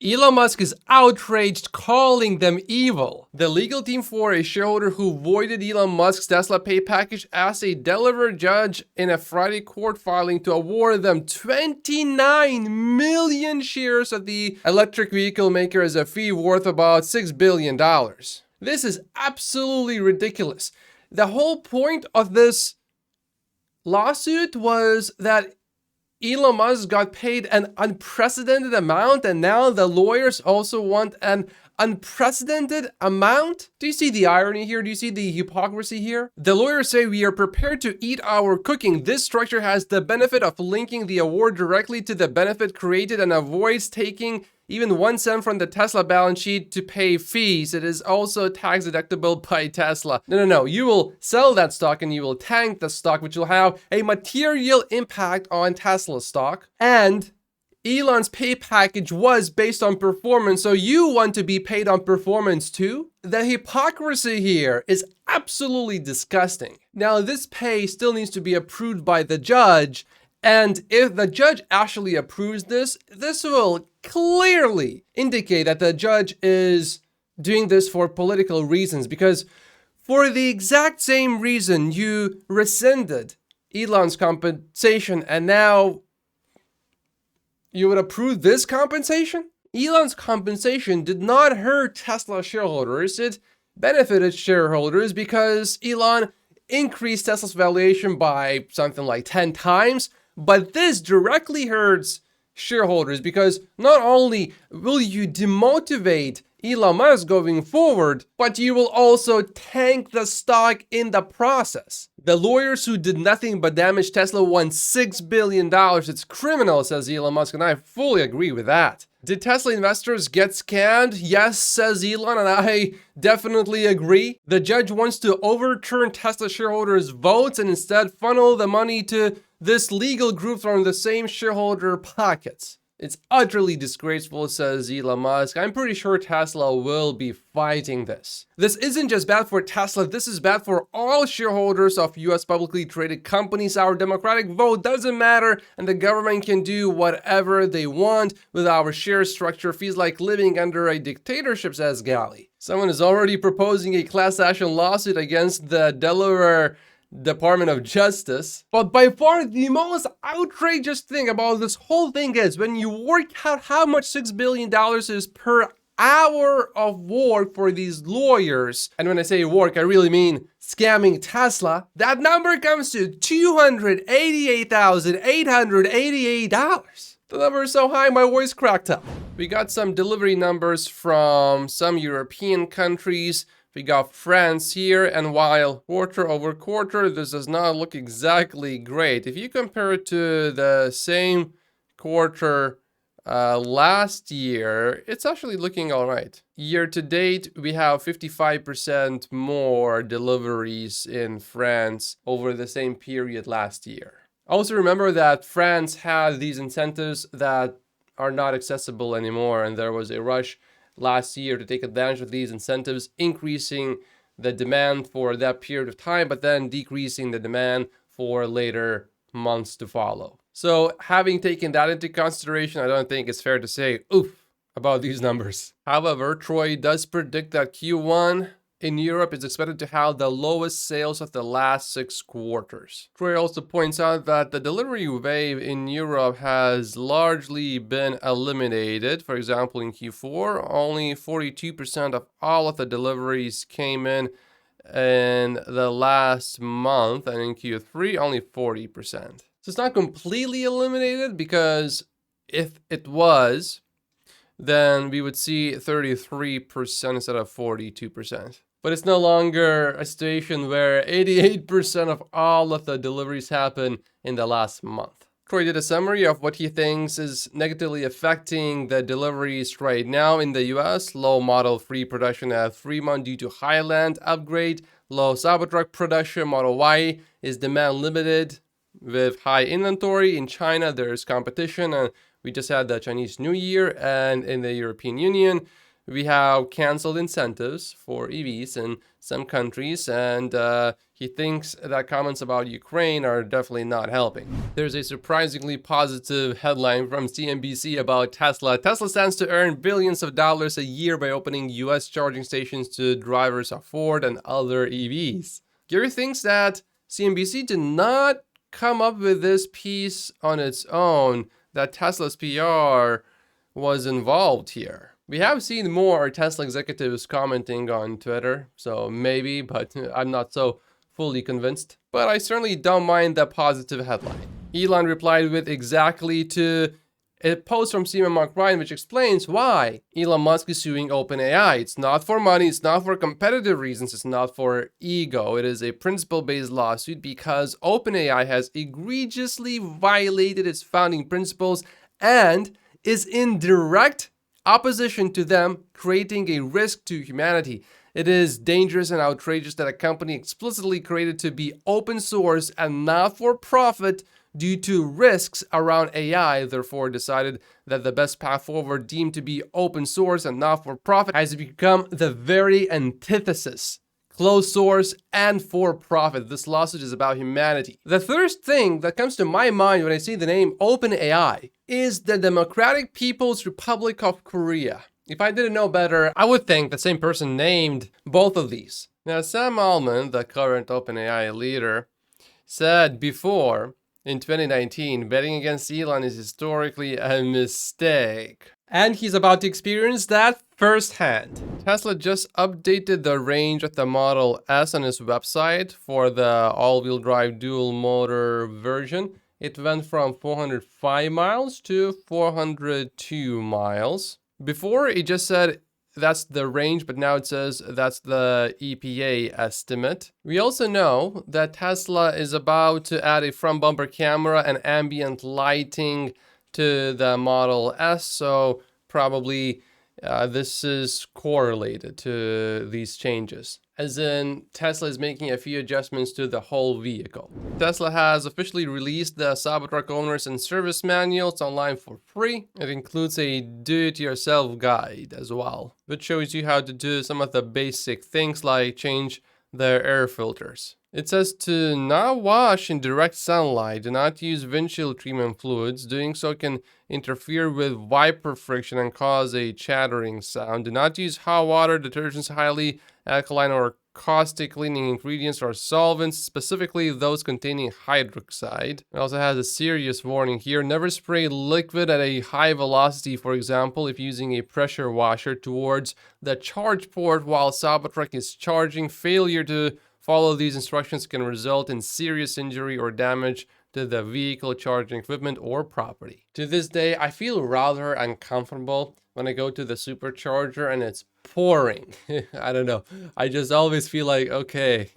Elon Musk is outraged, calling them evil. The legal team for a shareholder who voided Elon Musk's Tesla pay package asked a Delaware judge in a Friday court filing to award them 29 million shares of the electric vehicle maker as a fee worth about $6 billion. This is absolutely ridiculous. The whole point of this lawsuit was that Elon Musk got paid an unprecedented amount, and now the lawyers also want an unprecedented amount? Do you see the irony here? Do you see the hypocrisy here? The lawyers say we are prepared to eat our cooking. This structure has the benefit of linking the award directly to the benefit created and avoids taking even 1 cent from the Tesla balance sheet to pay fees. It is also tax deductible by Tesla. No. You will sell that stock and you will tank the stock, which will have a material impact on Tesla stock. And Elon's pay package was based on performance, so you want to be paid on performance too? The hypocrisy here is absolutely disgusting. Now, this pay still needs to be approved by the judge, and if the judge actually approves this, this will clearly indicate that the judge is doing this for political reasons, because for the exact same reason you rescinded Elon's compensation and now you would approve this compensation? Elon's compensation did not hurt Tesla shareholders. It benefited shareholders because Elon increased Tesla's valuation by something like 10 times. But this directly hurts shareholders because not only will you demotivate Elon Musk going forward, but you will also tank the stock in the process. The lawyers who did nothing but damage Tesla won $6 billion. It's criminal, says Elon Musk, and I fully agree with that. Did Tesla investors get scammed? Yes, says Elon, and I definitely agree. The judge wants to overturn Tesla shareholders' votes and instead funnel the money to this legal group from the same shareholder pockets. It's utterly disgraceful, says Elon Musk. I'm pretty sure Tesla will be fighting this. This isn't just bad for Tesla, this is bad for all shareholders of US publicly traded companies. Our democratic vote doesn't matter, and the government can do whatever they want with our share structure. Feels like living under a dictatorship, says Galley. Someone is already proposing a class action lawsuit against the Delaware Department of Justice. But by far the most outrageous thing about this whole thing is when you work out how much $6 billion is per hour of work for these lawyers, and when I say work, I really mean scamming Tesla, that number comes to $288,888. The number is so high, my voice cracked up. We got some delivery numbers from some European countries. We got France here, and while quarter over quarter, this does not look exactly great. If you compare it to the same quarter last year, it's actually looking all right. Year to date, we have 55% more deliveries in France over the same period last year. Also remember that France had these incentives that are not accessible anymore, and there was a rush last year to take advantage of these incentives, increasing the demand for that period of time, but then decreasing the demand for later months to follow. So having taken that into consideration, I don't think it's fair to say oof about these numbers. However, Troy does predict that Q1 in Europe is expected to have the lowest sales of the last 6 quarters. Troy also points out that the delivery wave in Europe has largely been eliminated. For example, in Q4, only 42% of all of the deliveries came in the last month, and in Q3, only 40%. So it's not completely eliminated, because if it was, then we would see 33% instead of 42%. But it's no longer a situation where 88% of all of the deliveries happen in the last month. Troy did a summary of what he thinks is negatively affecting the deliveries right now in the US. Low Model 3 production at Fremont due to Highland upgrade. Low Cybertruck production. Model Y is demand limited with high inventory. In China, there is competition, and we just had the Chinese New Year. And in the European Union, we have canceled incentives for EVs in some countries, and he thinks that comments about Ukraine are definitely not helping. There's a surprisingly positive headline from CNBC about Tesla. Tesla stands to earn billions of dollars a year by opening US charging stations to drivers of Ford and other EVs. Gary thinks that CNBC did not come up with this piece on its own, that Tesla's PR was involved here. We have seen more Tesla executives commenting on Twitter, so maybe, but I'm not so fully convinced. But I certainly don't mind that positive headline. Elon replied with exactly to a post from Stephen Mark Ryan, which explains why Elon Musk is suing OpenAI. It's not for money, it's not for competitive reasons, it's not for ego. It is a principle-based lawsuit because OpenAI has egregiously violated its founding principles and is in direct opposition to them, creating a risk to humanity. It is dangerous and outrageous that a company explicitly created to be open source and not for profit due to risks around AI, therefore decided that the best path forward, deemed to be open source and not for profit, has become the very antithesis. Closed source and for profit. This lawsuit is about humanity. The first thing that comes to my mind when I see the name OpenAI is the Democratic People's Republic of Korea. If I didn't know better, I would think the same person named both of these. Now, Sam Altman, the current OpenAI leader, said before in 2019, betting against Elon is historically a mistake. And he's about to experience that firsthand. Tesla just updated the range of the Model S on its website for the all-wheel drive dual motor version. It went from 405 miles to 402 miles. Before, it just said that's the range, but now it says that's the EPA estimate. We also know that Tesla is about to add a front bumper camera and ambient lighting to the Model S, so probably this is correlated to these changes. As in, Tesla is making a few adjustments to the whole vehicle. Tesla has officially released the Cybertruck Owners and Service Manual. It's online for free. It includes a do-it-yourself guide as well, which shows you how to do some of the basic things like change the air filters. It says to not wash in direct sunlight, do not use windshield treatment fluids. Doing so can interfere with wiper friction and cause a chattering sound. Do not use hot water, detergents, highly alkaline or caustic cleaning ingredients or solvents, specifically those containing hydroxide. It also has a serious warning here. Never spray liquid at a high velocity, for example, if using a pressure washer towards the charge port while Cybertruck is charging. Failure to follow these instructions can result in serious injury or damage to the vehicle, charging equipment, or property. To this day, I feel rather uncomfortable when I go to the supercharger and it's pouring. I don't know. I just always feel like, okay,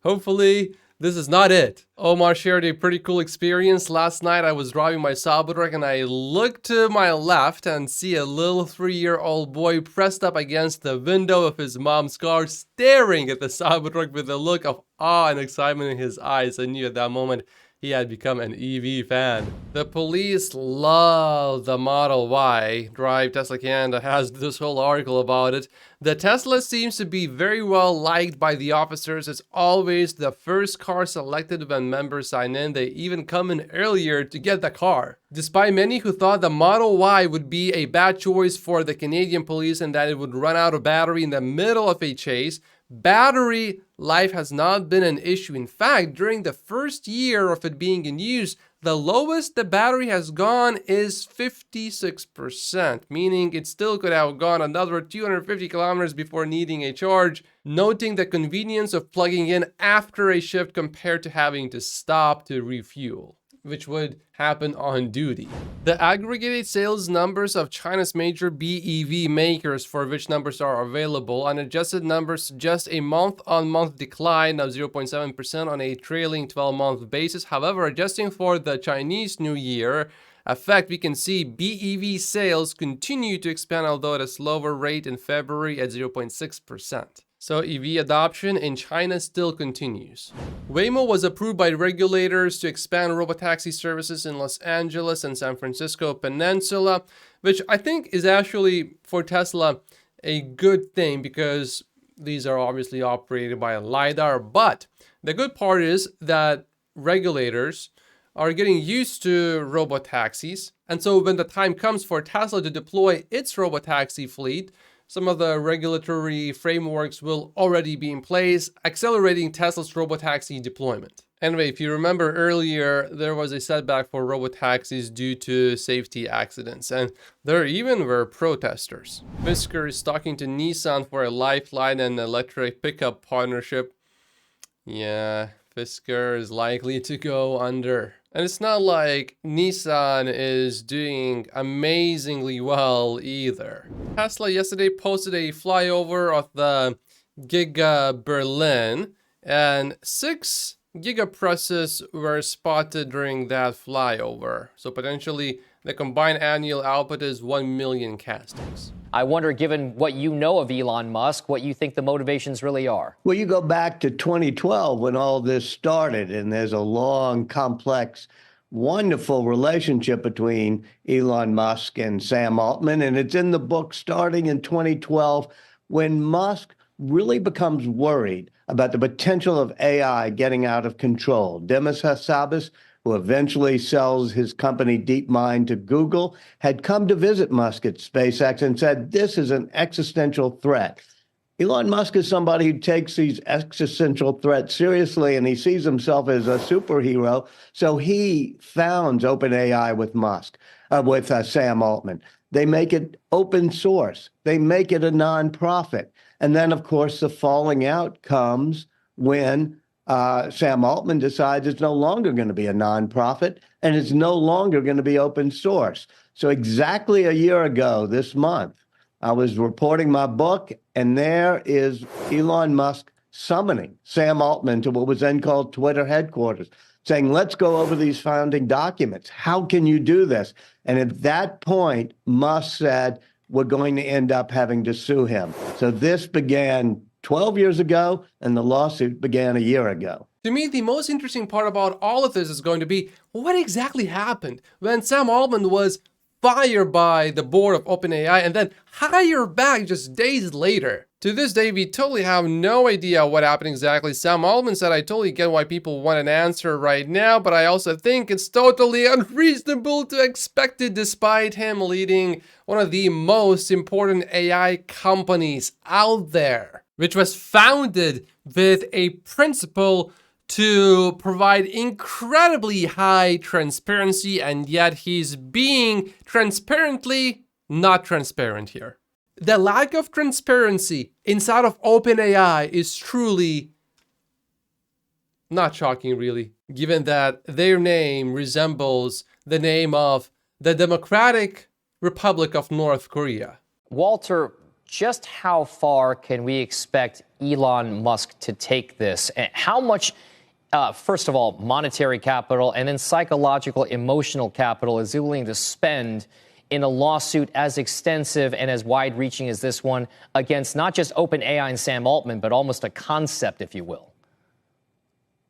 hopefully this is not it. Omar shared a pretty cool experience. Last night I was driving my Cybertruck and I looked to my left and see a little 3-year-old boy pressed up against the window of his mom's car, staring at the Cybertruck with a look of awe and excitement in his eyes. I knew at that moment he had become an EV fan. The police love the Model Y. Drive Tesla Canada has this whole article about it. The Tesla seems to be very well liked by the officers. It's always the first car selected when members sign in. They even come in earlier to get the car. Despite many who thought the Model Y would be a bad choice for the Canadian police and that it would run out of battery in the middle of a chase, battery life has not been an issue. In fact, during the first year of it being in use, the lowest the battery has gone is 56%, meaning it still could have gone another 250 kilometers before needing a charge, noting the convenience of plugging in after a shift compared to having to stop to refuel, which would happen on duty. The aggregated sales numbers of China's major BEV makers, for which numbers are available, unadjusted numbers suggest a month-on-month decline of 0.7% on a trailing 12-month basis. However, adjusting for the Chinese New Year effect, we can see BEV sales continue to expand, although at a slower rate in February at 0.6%. So EV adoption in China still continues. Waymo was approved by regulators to expand robotaxi services in Los Angeles and San Francisco Peninsula, which I think is actually for Tesla a good thing because these are obviously operated by a LiDAR. But the good part is that regulators are getting used to robotaxis. And so when the time comes for Tesla to deploy its robotaxi fleet, some of the regulatory frameworks will already be in place, accelerating Tesla's robotaxi deployment. Anyway, if you remember earlier, there was a setback for robotaxis due to safety accidents, and there even were protesters. Fisker is talking to Nissan for a lifeline and electric pickup partnership. Yeah, Fisker is likely to go under. And it's not like Nissan is doing amazingly well either. Tesla yesterday posted a flyover of the Giga Berlin, and 6 gigapresses were spotted during that flyover. So potentially the combined annual output is 1 million castings. I wonder, given what you know of Elon Musk, what you think the motivations really are. Well, you go back to 2012 when all this started, and there's a long, complex, wonderful relationship between Elon Musk and Sam Altman. And it's in the book starting in 2012 when Musk really becomes worried about the potential of AI getting out of control. Demis Hassabis, who eventually sells his company DeepMind to Google, had come to visit Musk at SpaceX and said, this is an existential threat. Elon Musk is somebody who takes these existential threats seriously, and he sees himself as a superhero. So he founds OpenAI with Sam Altman. They make it open source. They make it a nonprofit. And then, of course, the falling out comes when Sam Altman decides it's no longer going to be a nonprofit and it's no longer going to be open source. So exactly a year ago this month, I was reporting my book, and there is Elon Musk summoning Sam Altman to what was then called Twitter headquarters, saying, let's go over these founding documents. How can you do this? And at that point, Musk said, we're going to end up having to sue him. So this began 12 years ago, and the lawsuit began a year ago. To me, the most interesting part about all of this is going to be what exactly happened when Sam Altman was fired by the board of OpenAI and then hired back just days later. To this day, we totally have no idea what happened exactly. Sam Altman said, I totally get why people want an answer right now, but I also think it's totally unreasonable to expect it despite him leading one of the most important AI companies out there, which was founded with a principle to provide incredibly high transparency, and yet he's being transparently not transparent here. The lack of transparency inside of OpenAI is truly not shocking, really, given that their name resembles the name of the Democratic Republic of North Korea. Walter, just how far can we expect Elon Musk to take this? And how much, first of all, monetary capital and then psychological, emotional capital is he willing to spend in a lawsuit as extensive and as wide-reaching as this one against not just OpenAI and Sam Altman, but almost a concept, if you will?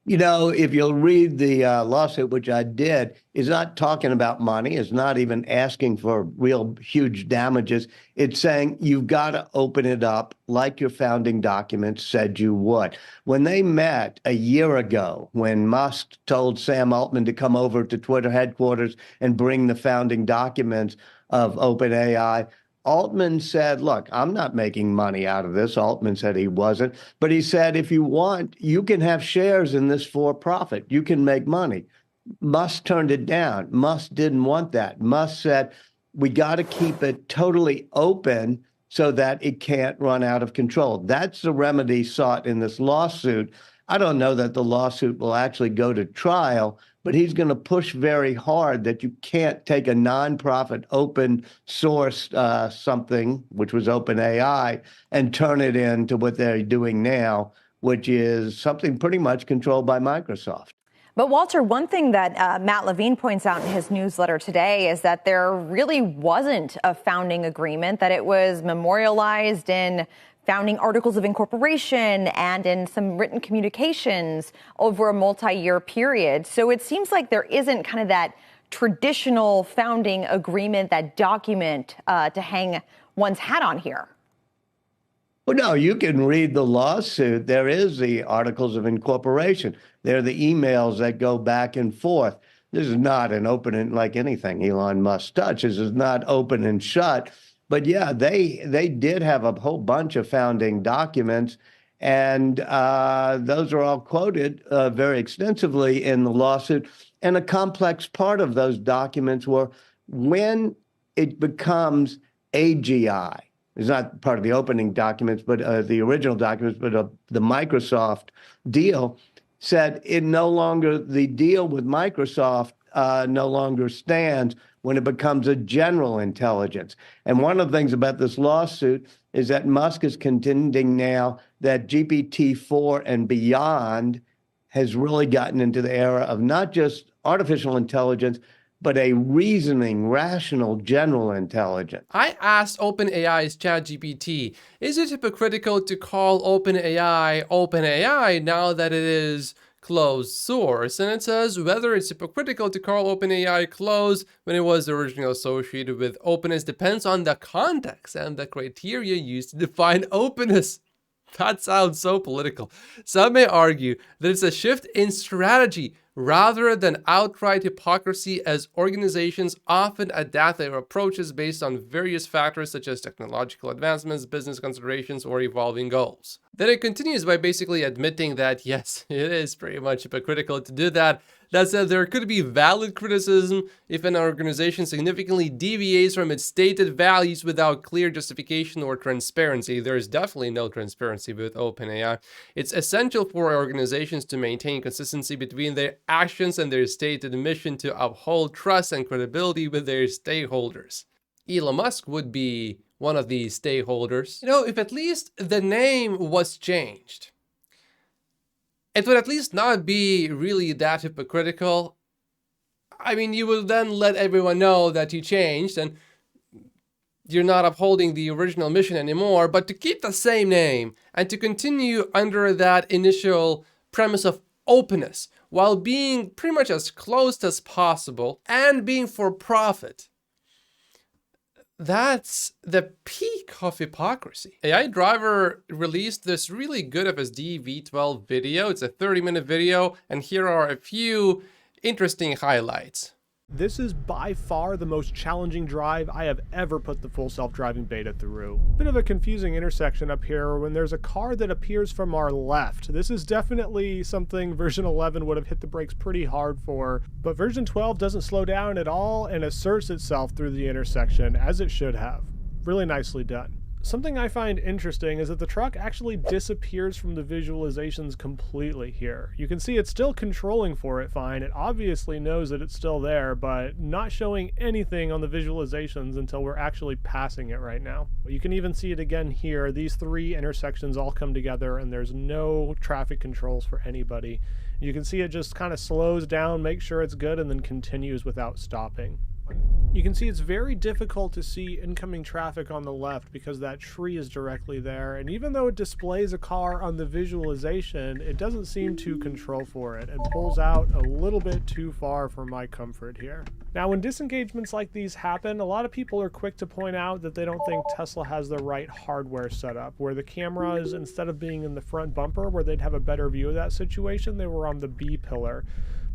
You know, if you'll read the lawsuit, which I did, is not talking about money. It's not even asking for real huge damages. It's saying you've got to open it up like your founding documents said you would. When they met a year ago, when Musk told Sam Altman to come over to Twitter headquarters and bring the founding documents of OpenAI, Altman said, look, I'm not making money out of this. Altman said he wasn't. But he said, if you want, you can have shares in this for profit. You can make money. Musk turned it down. Musk didn't want that. Musk said, we got to keep it totally open so that it can't run out of control. That's the remedy sought in this lawsuit. I don't know that the lawsuit will actually go to trial, but he's going to push very hard that you can't take a nonprofit open source something, which was OpenAI, and turn it into what they're doing now, which is something pretty much controlled by Microsoft. But Walter, one thing that Matt Levine points out in his newsletter today is that there really wasn't a founding agreement, that it was memorialized in founding articles of incorporation and in some written communications over a multi-year period. So it seems like there isn't kind of that traditional founding agreement, that document to hang one's hat on here. Well, no, you can read the lawsuit. There is the articles of incorporation. They're the emails that go back and forth. This is not an open and like anything Elon Musk touches is not open and shut. But yeah, they did have a whole bunch of founding documents, and those are all quoted very extensively in the lawsuit. And a complex part of those documents were when it becomes AGI. It's not part of the opening documents, but the original documents, but the Microsoft deal said the deal with Microsoft no longer stands when it becomes a general intelligence. And one of the things about this lawsuit is that Musk is contending now that GPT-4 and beyond has really gotten into the era of not just artificial intelligence, but a reasoning, rational, general intelligence. I asked OpenAI's ChatGPT, is it hypocritical to call OpenAI OpenAI now that it is closed source? And it says whether it's hypocritical to call OpenAI closed when it was originally associated with openness depends on the context and the criteria used to define openness. That sounds so political. Some may argue that it's a shift in strategy rather than outright hypocrisy, as organizations often adapt their approaches based on various factors such as technological advancements, business considerations, or evolving goals. Then it continues by basically admitting that yes, it is pretty much hypocritical to do that. That said, there could be valid criticism if an organization significantly deviates from its stated values without clear justification or transparency. There is definitely no transparency with OpenAI. It's essential for organizations to maintain consistency between their actions and their stated mission to uphold trust and credibility with their stakeholders. Elon Musk would be one of these stakeholders. If at least the name was changed, it would at least not be really that hypocritical. I mean, you would then let everyone know that you changed and you're not upholding the original mission anymore, but to keep the same name and to continue under that initial premise of openness while being pretty much as closed as possible and being for profit. That's the peak of hypocrisy. AI Driver released this really good FSD V12 video. It's a 30-minute video, and here are a few interesting highlights. This is by far the most challenging drive I have ever put the full self-driving beta through. Bit of a confusing intersection up here when there's a car that appears from our left. This is definitely something version 11 would have hit the brakes pretty hard for, but version 12 doesn't slow down at all and asserts itself through the intersection as it should have. Really nicely done. Something I find interesting is that the truck actually disappears from the visualizations completely here. You can see it's still controlling for it fine. It obviously knows that it's still there, but not showing anything on the visualizations until we're actually passing it right now. You can even see it again here. These three intersections all come together and there's no traffic controls for anybody. You can see it just kind of slows down, makes sure it's good, and then continues without stopping. You can see it's very difficult to see incoming traffic on the left because that tree is directly there, and even though it displays a car on the visualization, it doesn't seem to control for it and pulls out a little bit too far for my comfort here. Now, when disengagements like these happen, a lot of people are quick to point out that they don't think Tesla has the right hardware setup, where the cameras, instead of being in the front bumper where they'd have a better view of that situation, they were on the B pillar.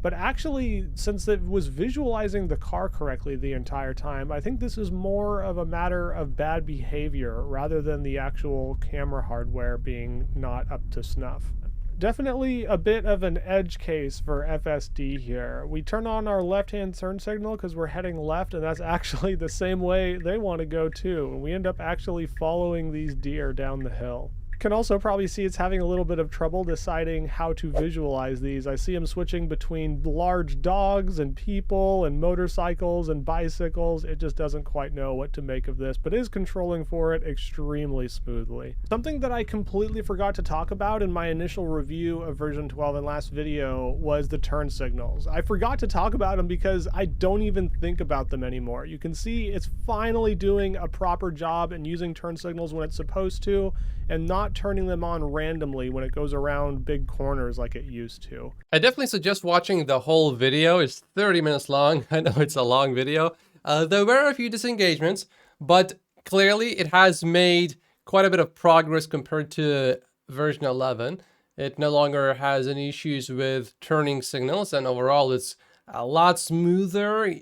But actually, since it was visualizing the car correctly the entire time, I think this is more of a matter of bad behavior rather than the actual camera hardware being not up to snuff. Definitely a bit of an edge case for FSD here. We turn on our left-hand turn signal because we're heading left, and that's actually the same way they want to go too. And we end up actually following these deer down the hill. can also probably see it's having a little bit of trouble deciding how to visualize these. I see him switching between large dogs and people and motorcycles and bicycles. It just doesn't quite know what to make of this, but is controlling for it extremely smoothly. Something that I completely forgot to talk about in my initial review of version 12 and last video was the turn signals. I forgot to talk about them because I don't even think about them anymore. You can see it's finally doing a proper job and using turn signals when it's supposed to, and not turning them on randomly when it goes around big corners like it used to. I definitely suggest watching the whole video. It's 30 minutes long. I know it's a long video. There were a few disengagements, but clearly it has made quite a bit of progress compared to version 11. It no longer has any issues with turning signals, and overall it's a lot smoother.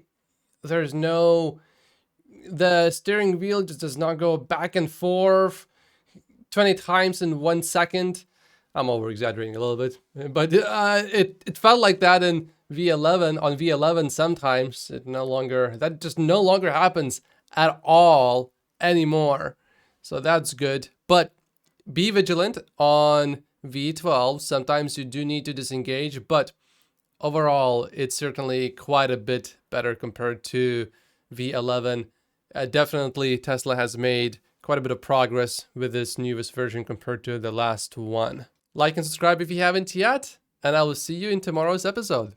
The steering wheel just does not go back and forth 20 times in 1 second. I'm over exaggerating a little bit, but it felt like that in V11. On V11, sometimes that just no longer happens at all anymore. So that's good. But be vigilant on V12. Sometimes you do need to disengage, but overall, it's certainly quite a bit better compared to V11. Definitely, Tesla has made quite a bit of progress with this newest version compared to the last one. Like and subscribe if you haven't yet, and I will see you in tomorrow's episode.